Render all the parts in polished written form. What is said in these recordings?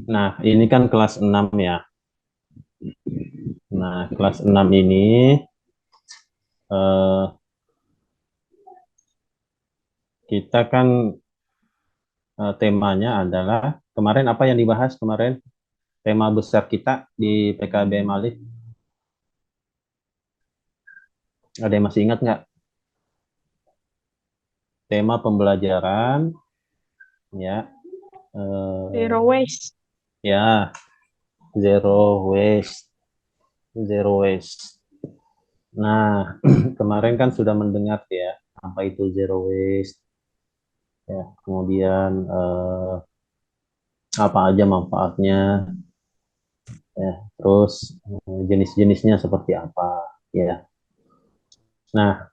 Nah, ini kan kelas 6 ya. Nah, kelas 6 ini eh, kita kan temanya adalah kemarin apa yang dibahas kemarin? Tema besar kita di PKBM Alif. Ada yang masih ingat nggak? Tema pembelajaran ya Zero eh, waste. ya zero waste, zero waste. Nah, kemarin kan sudah mendengar ya apa itu zero waste ya. Kemudian apa aja manfaatnya ya. Terus jenis-jenisnya seperti apa ya. Nah,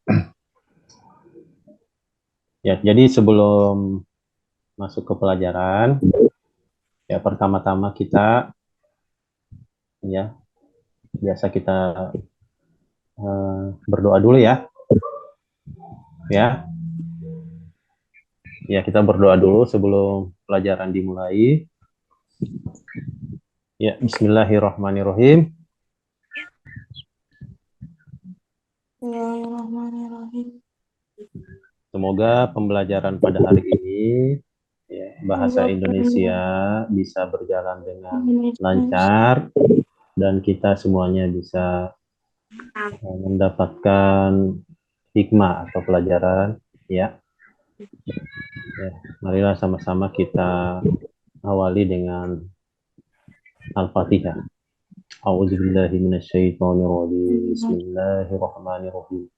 ya jadi sebelum masuk ke pelajaran ya pertama-tama kita ya biasa kita berdoa dulu ya. Ya, ya kita berdoa dulu sebelum pelajaran dimulai. Ya, Bismillahirrahmanirrahim. Bismillahirrahmanirrahim. Semoga pembelajaran pada hari ini ya, bahasa Semoga Indonesia bisa berjalan dengan lancar dan kita semuanya bisa mendapatkan hikmah atau pelajaran ya. Ya, marilah sama-sama kita awali dengan Al-Fatihah. A'udzubillahi minasyaitonirrajim. Bismillahirrahmanirrahim.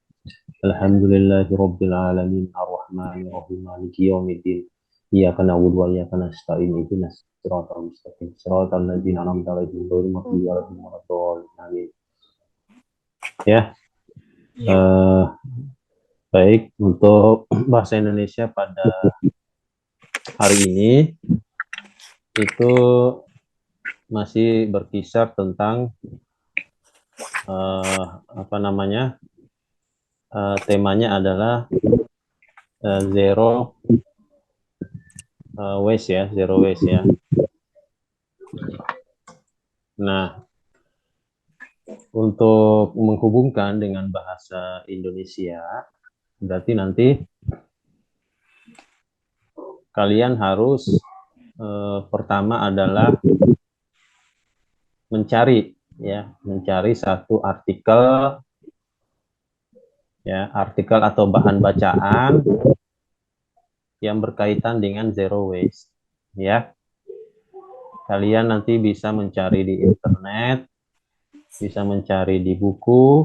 Alhamdulillahi rabbil alamin arrahmanir rahim maliki yaumiddin. Iyyaka na'budu wa iyyaka nasta'in ihdinas siratal mustaqim siratal ladzina an'amta 'alaihim ghairil maghdubi 'alaihim waladdallin. Amin. Ya, Ya. eh, baik untuk bahasa Indonesia pada hari ini itu masih berkisar tentang apa namanya? Temanya adalah zero waste ya, zero waste ya. Nah, untuk menghubungkan dengan bahasa Indonesia, berarti nanti kalian harus pertama adalah mencari ya, mencari satu artikel ya, artikel atau bahan bacaan yang berkaitan dengan zero waste ya. Kalian nanti bisa mencari di internet, bisa mencari di buku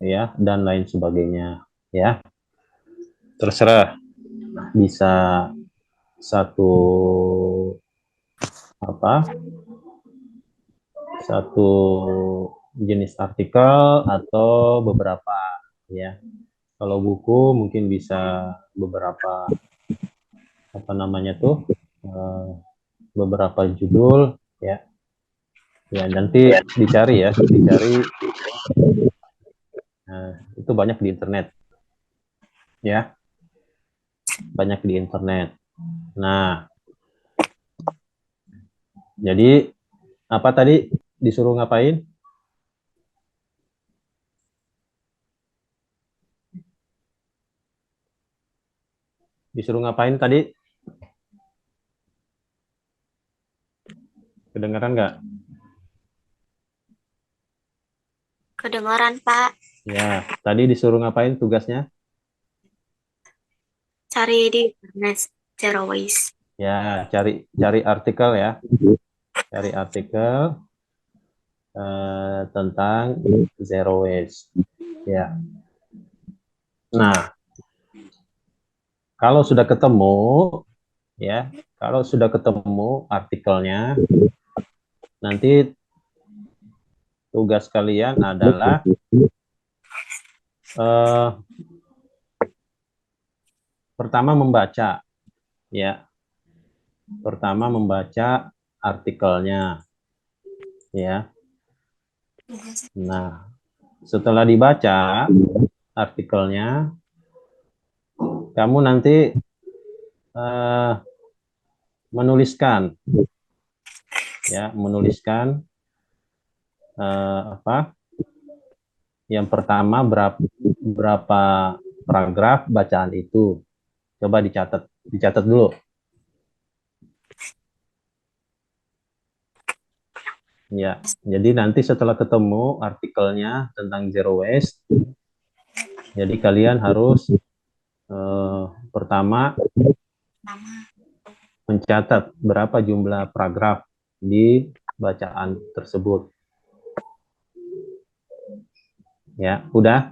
ya dan lain sebagainya ya. Terserah bisa satu apa satu jenis artikel atau beberapa ya. Kalau buku mungkin bisa beberapa apa namanya tuh eh, beberapa judul ya. Ya nanti dicari ya, dicari itu banyak di internet ya, banyak di internet. Nah, jadi apa tadi disuruh ngapain? Disuruh ngapain tadi? Kedengaran nggak? Kedengaran, Pak. Ya, tadi disuruh ngapain tugasnya? Cari di internet zero waste. Ya, cari cari artikel ya, cari artikel tentang zero waste. Ya. Nah, kalau sudah ketemu ya, kalau sudah ketemu artikelnya, nanti tugas kalian adalah eh, pertama membaca ya, pertama membaca artikelnya ya. Nah, setelah dibaca artikelnya, kamu nanti eh, menuliskan ya, menuliskan apa? Yang pertama berapa paragraf bacaan itu. Coba dicatat dulu. Ya, jadi nanti setelah ketemu artikelnya tentang zero waste, jadi kalian harus pertama mencatat berapa jumlah paragraf di bacaan tersebut. Ya, udah?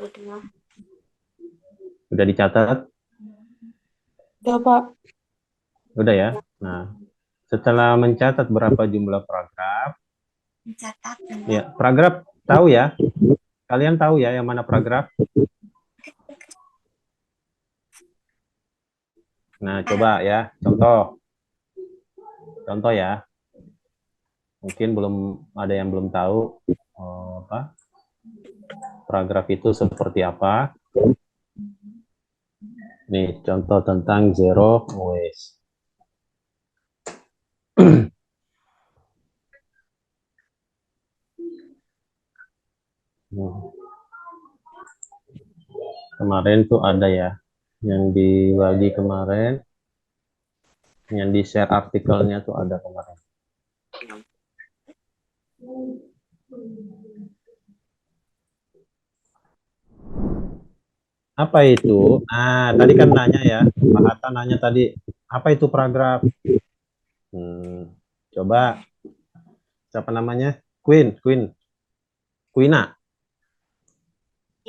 Udah. Udah dicatat? Ya, Pak. Udah ya. Nah, setelah mencatat berapa jumlah paragraf, Mencatat ya, paragraf tahu ya? Kalian tahu ya yang mana paragraf? Nah, coba ya, contoh. Contoh ya. Mungkin belum ada yang belum tahu apa paragraf itu seperti apa. Nih, contoh tentang zero waste. Kemarin tuh ada ya, yang dibagi kemarin, yang di-share artikelnya tuh ada kemarin. Apa itu? Nah, tadi kan nanya ya, Pak Hatta nanya tadi, apa itu paragraf? Coba, siapa namanya? Quina.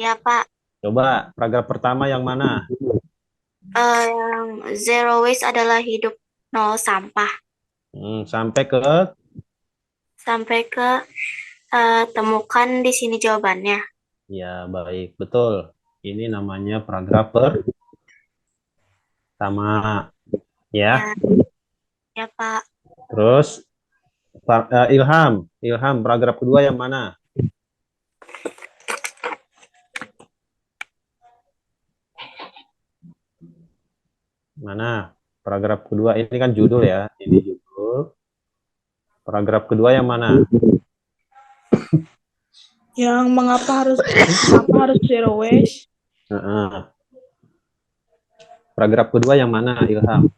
ya Pak. Coba, paragraf pertama yang mana? Yang zero waste adalah hidup nol sampah. Sampai ke, Sampai ke temukan di sini jawabannya. ya baik, betul. Ini namanya paragraf pertama, ya. Ya, ya Pak. Terus, Ilham, paragraf kedua yang mana? Mana? Paragraf kedua, ini kan judul ya, ini judul. Paragraf kedua yang mana? Yang mengapa harus zero waste? Paragraf kedua yang mana, Ilham?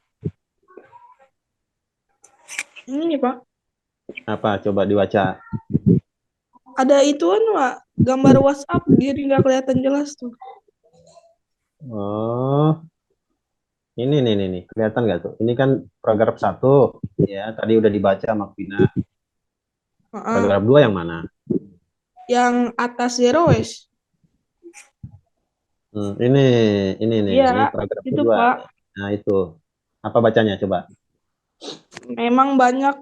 Ini, Pak. Apa? Coba dibaca. Ada ituan, Pak. Gambar WhatsApp, jadi nggak kelihatan jelas tuh. Oh, ini nih. Kelihatan nggak tuh? Ini kan paragraf 1, ya. Tadi udah dibaca sama Vina. Paragraf 2 yang mana? Yang atas zero waste. Ini nih. Iya, Ini paragraf itu, kedua. Pak. Nah, itu. Apa bacanya? Coba. Memang banyak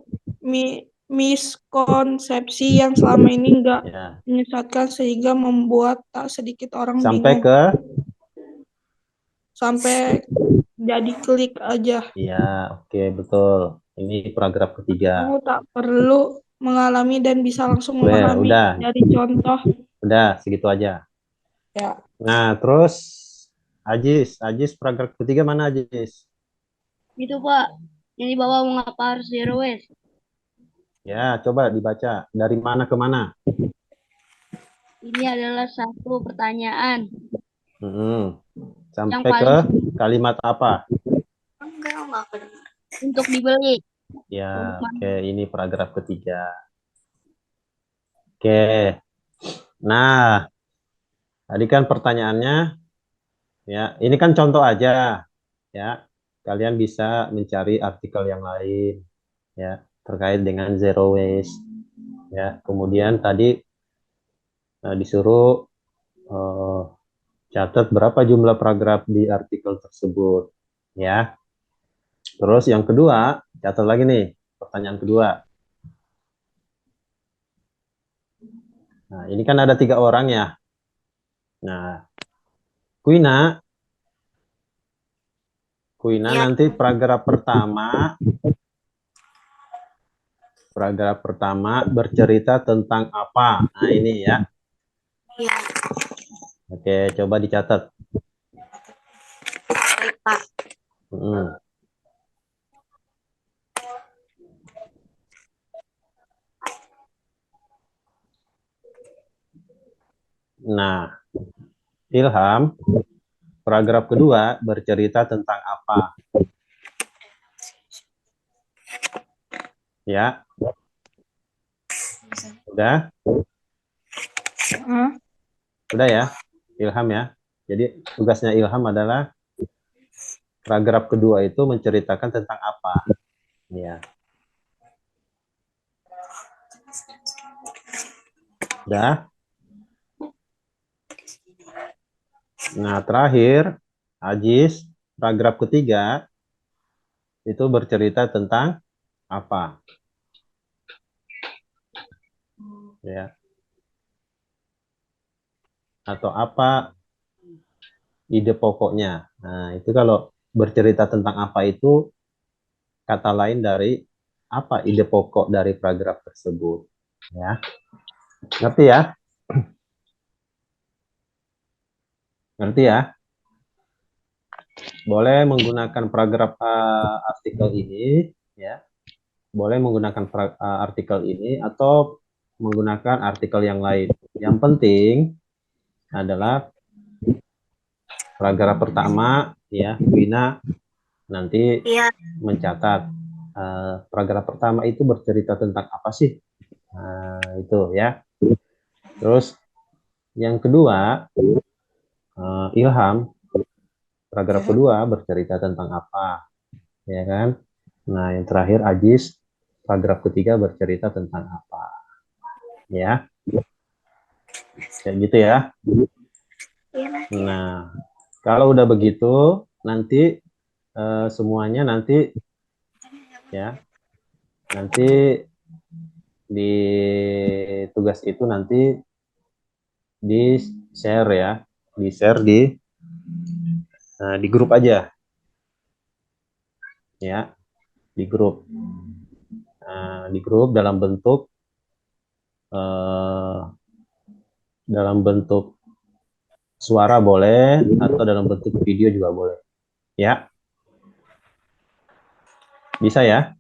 miskonsepsi yang selama ini nggak Ya. menyesatkan sehingga membuat tak sedikit orang Sampai bingung. ke? Sampai jadi klik aja. Iya, oke, betul. Ini paragraf ketiga. Kamu tak perlu mengalami dan bisa langsung memahami Udah. dari contoh. Udah, segitu aja. Ya. Nah, terus Ajis paragraf ketiga mana Ajis? Itu Pak, yang di bawah mengapa harus zero waste? Ya, coba dibaca. Dari mana ke mana? Ini adalah satu pertanyaan. Sampai Yang ke paling kalimat apa? Enggak kedengar. untuk dibeli. Ya, oke, ini paragraf ketiga. Oke. Nah, tadi kan pertanyaannya, ya, ini kan contoh aja, ya. Kalian bisa mencari artikel yang lain, ya, terkait dengan zero waste, ya. Kemudian tadi disuruh catat berapa jumlah paragraf di artikel tersebut, ya. Terus yang kedua, catat lagi nih, pertanyaan kedua. Nah, ini kan ada 3 orang ya. Nah, Kuina Ya. nanti paragraf pertama bercerita tentang apa? Nah, ini ya. Ya, Oke, coba dicatat. baik Pak. Nah, Ilham, paragraf kedua bercerita tentang apa? Ya, udah? Hah? Udah ya, Ilham ya. Jadi tugasnya Ilham adalah paragraf kedua itu menceritakan tentang apa? Ya, udah. Nah, terakhir, Ajis, paragraf ketiga itu bercerita tentang apa? Ya, atau apa ide pokoknya. Nah, itu kalau bercerita tentang apa itu kata lain dari apa ide pokok dari paragraf tersebut. Ya, ngerti ya? Ngerti ya? Boleh menggunakan paragraf artikel ini, ya. Boleh menggunakan artikel ini atau menggunakan artikel yang lain. Yang penting adalah paragraf pertama, ya, Wina nanti Iya. mencatat paragraf pertama itu bercerita tentang apa sih? Itu ya. Terus yang kedua, Ilham, paragraf kedua bercerita tentang apa, ya kan? Nah, yang terakhir Ajis, paragraf ketiga bercerita tentang apa, ya? Kayak gitu ya. Iya. Nah, kalau udah begitu, nanti semuanya nanti ya, nanti di tugas itu nanti di share ya, di share di grup aja, ya, di grup. Di grup eh, dalam bentuk suara boleh atau dalam bentuk video juga boleh, ya, bisa ya,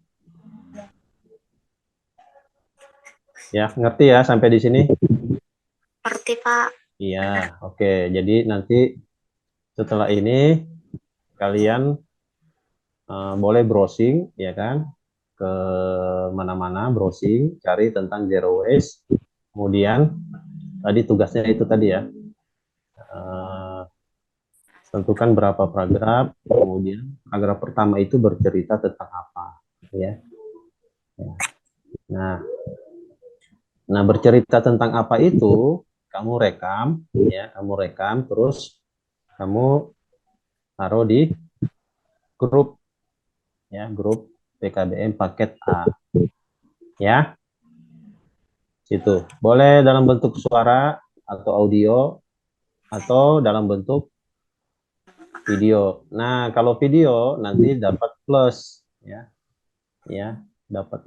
ya, ngerti ya sampai di sini? Ngerti, Pak. Iya, oke. Jadi nanti setelah ini kalian boleh browsing, ya kan, ke mana-mana browsing, cari tentang zero waste. Kemudian tadi tugasnya itu tadi ya, eh, tentukan berapa paragraf. Kemudian paragraf pertama itu bercerita tentang apa, ya. Nah, nah bercerita tentang apa itu kamu rekam, ya, kamu rekam terus kamu taruh di grup, ya, grup PKBM paket A, ya. Itu boleh dalam bentuk suara atau audio atau dalam bentuk video. Nah, kalau video nanti dapat plus, ya, ya, dapat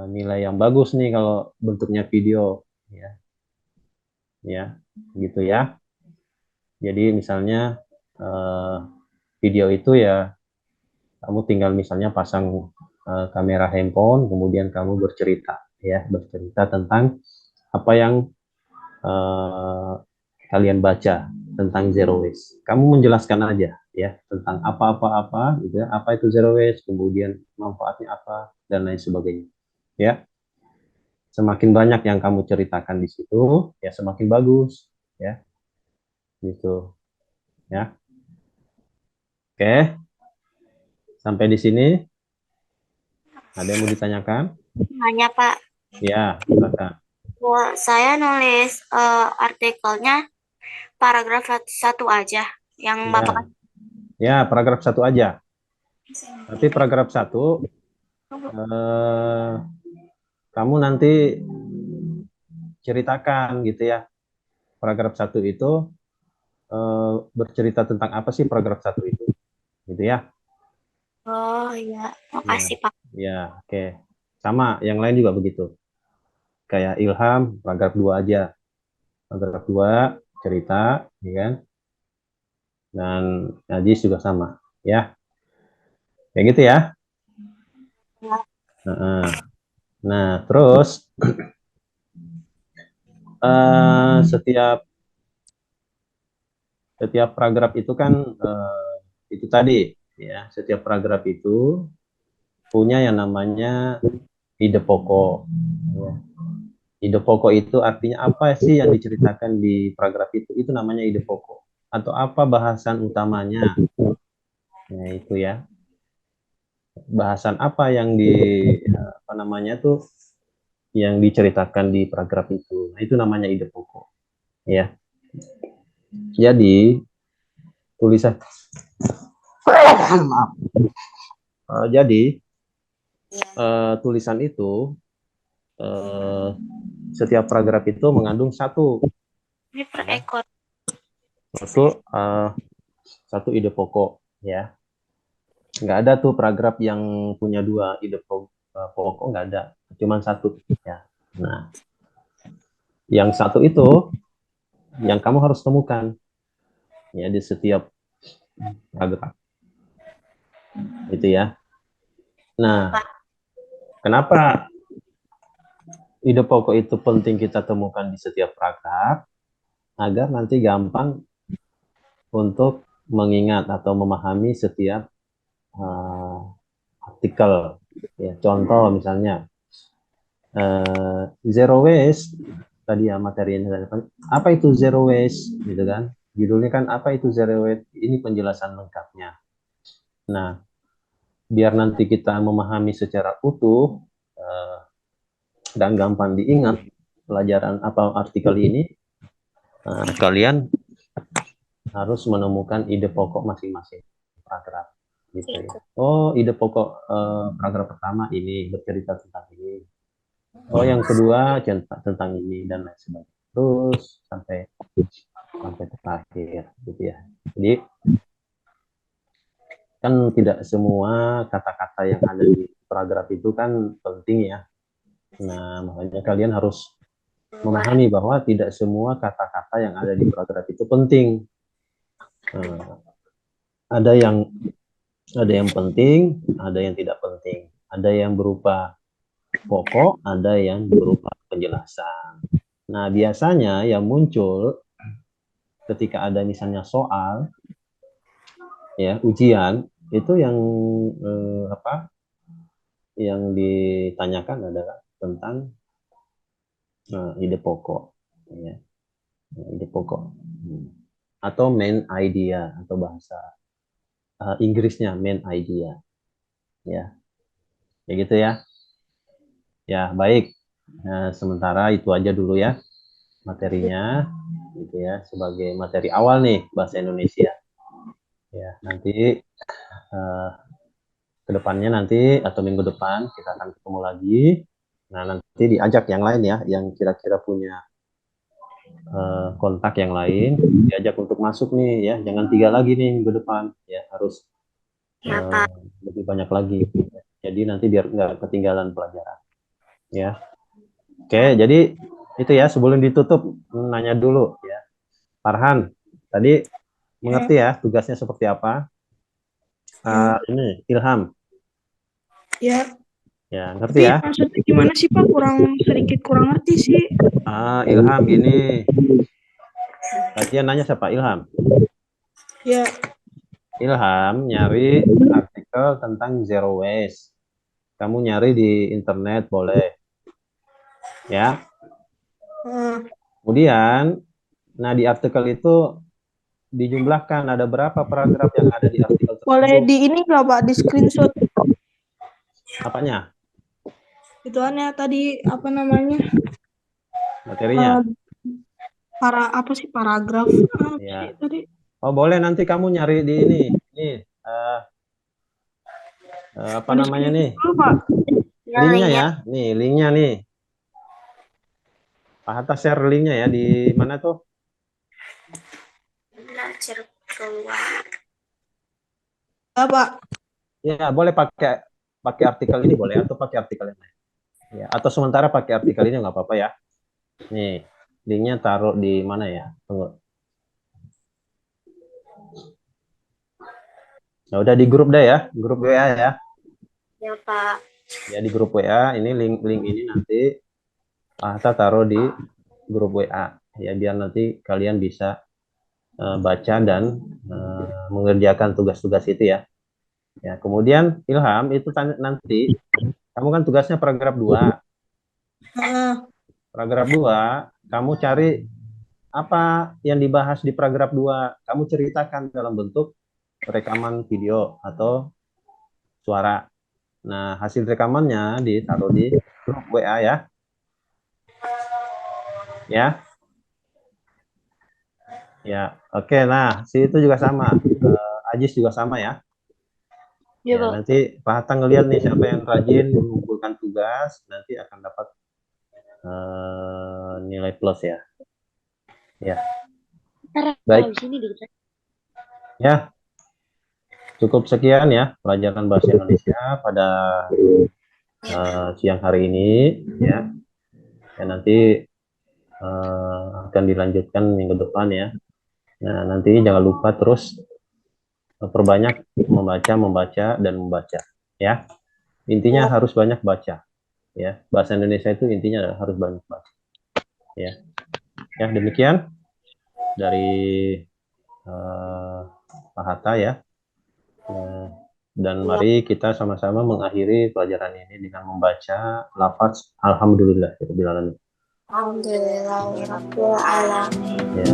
nilai yang bagus nih kalau bentuknya video, ya, ya, gitu ya. Jadi misalnya eh, video itu ya kamu tinggal misalnya pasang kamera handphone, kemudian kamu bercerita, ya, bercerita tentang apa yang eh, kalian baca tentang zero waste. Kamu menjelaskan aja, ya, tentang apa-apa-apa gitu ya, apa itu zero waste, kemudian manfaatnya apa dan lain sebagainya. Ya, semakin banyak yang kamu ceritakan di situ, ya semakin bagus, ya, gitu, ya. Oke, sampai di sini ada yang mau ditanyakan? Nanya, Pak. Ya, silakan. Saya nulis artikelnya paragraf satu aja. Yang Bapak Ya, ya, paragraf satu aja. Tapi paragraf satu kamu nanti ceritakan gitu ya. Paragraf satu itu bercerita tentang apa sih paragraf satu itu, gitu ya. Oh iya, Ya, makasih Pak. ya, oke. Sama, yang lain juga begitu. Kayak Ilham, paragraf dua aja. Paragraf dua cerita, ya kan? Dan Najis juga sama, ya. Kayak gitu ya. Ya. Nah, terus setiap Setiap paragraf itu kan itu tadi ya, setiap paragraf itu punya yang namanya ide pokok. Ya. Ide pokok itu artinya apa sih yang diceritakan di paragraf itu? Itu namanya ide pokok. Atau apa bahasan utamanya? Nah, itu ya. Bahasan apa yang apa namanya tuh yang diceritakan di paragraf itu. Nah, itu namanya ide pokok. Ya. Jadi tulisan maaf. Jadi tulisan itu setiap paragraf itu mengandung Ini per ya, ekor. satu ide pokok ya. Nggak ada tuh paragraf yang punya dua ide pokok, nggak ada, cuman satu ya. Nah, yang satu itu yang kamu harus temukan ya di setiap paragraf itu ya. Nah, kenapa ide pokok itu penting kita temukan di setiap paragraf? Agar nanti gampang untuk mengingat atau memahami setiap artikel ya. Contoh misalnya zero waste tadi ya, materinya apa itu zero waste gitu kan, judulnya kan apa itu zero waste, ini penjelasan lengkapnya. Nah, biar nanti kita memahami secara utuh dan gampang diingat pelajaran apa artikel ini, kalian harus menemukan ide pokok masing-masing paragraf gitu ya. Oh, ide pokok paragraf pertama ini bercerita tentang ini. Oh, yang kedua tentang ini dan lain sebagainya. Terus sampai terakhir gitu ya. Jadi kan tidak semua kata-kata yang ada di paragraf itu kan penting ya. Nah, makanya kalian harus memahami bahwa tidak semua kata-kata yang ada di paragraf itu penting. Ada yang penting, ada yang tidak penting. Ada yang berupa pokok, ada yang berupa penjelasan. Nah, biasanya yang muncul ketika ada misalnya soal ya, ujian itu yang yang ditanyakan adalah tentang ide pokok ya, ide pokok atau main idea atau bahasa Inggrisnya main idea ya, kayak gitu ya. Ya, baik. Nah, sementara itu aja dulu ya materinya gitu ya, sebagai materi awal nih bahasa Indonesia. Ya, nanti kedepannya nanti atau minggu depan kita akan ketemu lagi. Nah, nanti diajak yang lain ya, yang kira-kira punya kontak yang lain, diajak untuk masuk nih ya. Jangan 3 lagi nih minggu depan ya, harus lebih banyak lagi. Jadi nanti biar nggak ketinggalan pelajaran ya. Oke, jadi itu ya, sebelum ditutup nanya dulu ya. Farhan, tadi mengerti ya tugasnya seperti apa? Ini Ilham. Ya, Ya, ngerti tapi ya? maksudnya gimana sih Pak? Sedikit kurang ngerti sih. Ilham gini. Tadi yang nanya siapa? Ilham. Ya. Ilham nyari artikel tentang zero waste. Kamu nyari di internet boleh. Ya. Kemudian, nah di artikel itu dijumlahkan ada berapa paragraf yang ada di artikel tersebut. Boleh di ini nggak Pak? Di screenshot. Apanya? Ituannya tadi apa namanya? Materinya. Apa sih paragraf? Ya. Tadi? Oh, boleh nanti kamu nyari di ini. Nih, apa namanya nih? Dulu, Pak. Linknya ya. Nih, linknya nih. Pak Hatta share linknya ya di mana tuh? Belajar keluar. Ya, Pak. Ya, boleh pakai artikel ini boleh, atau pakai artikel yang lain. Ya, atau sementara pakai artikel ini nggak apa-apa ya. Nih, linknya taruh di mana ya? Tunggu. Nah, udah di grup deh ya, grup WA ya. Ya, Pak. Ya, di grup WA, ini link ini nanti Pak Hatta taruh di grup WA. Ya, biar nanti kalian bisa baca dan mengerjakan tugas-tugas itu ya. Ya, kemudian Ilham itu nanti kamu kan tugasnya paragraf 2. Heeh. Paragraf 2, kamu cari apa yang dibahas di paragraf 2, kamu ceritakan dalam bentuk rekaman video atau suara. Nah, hasil rekamannya ditaruh di grup WA ya. Ya. Ya, oke. Nah, si itu juga sama. Ajis juga sama ya. Iya, Ya, Pak. nanti Pak Hatta ngelihat nih siapa yang rajin mengumpulkan tugas, nanti akan dapat nilai plus ya. Ya, Ntar baik. habis ini deh. Ya, cukup sekian ya pelajaran bahasa Indonesia pada siang hari ini ya. Ya nanti akan dilanjutkan minggu depan ya. Nah, nanti jangan lupa terus perbanyak membaca dan membaca ya. Intinya harus banyak baca ya. Bahasa Indonesia itu intinya adalah harus banyak baca ya. Ya, demikian dari Pak Hatta ya. Dan mari kita sama-sama mengakhiri pelajaran ini dengan membaca lafaz Alhamdulillah. Alhamdulillahirabbil alamin. Ya.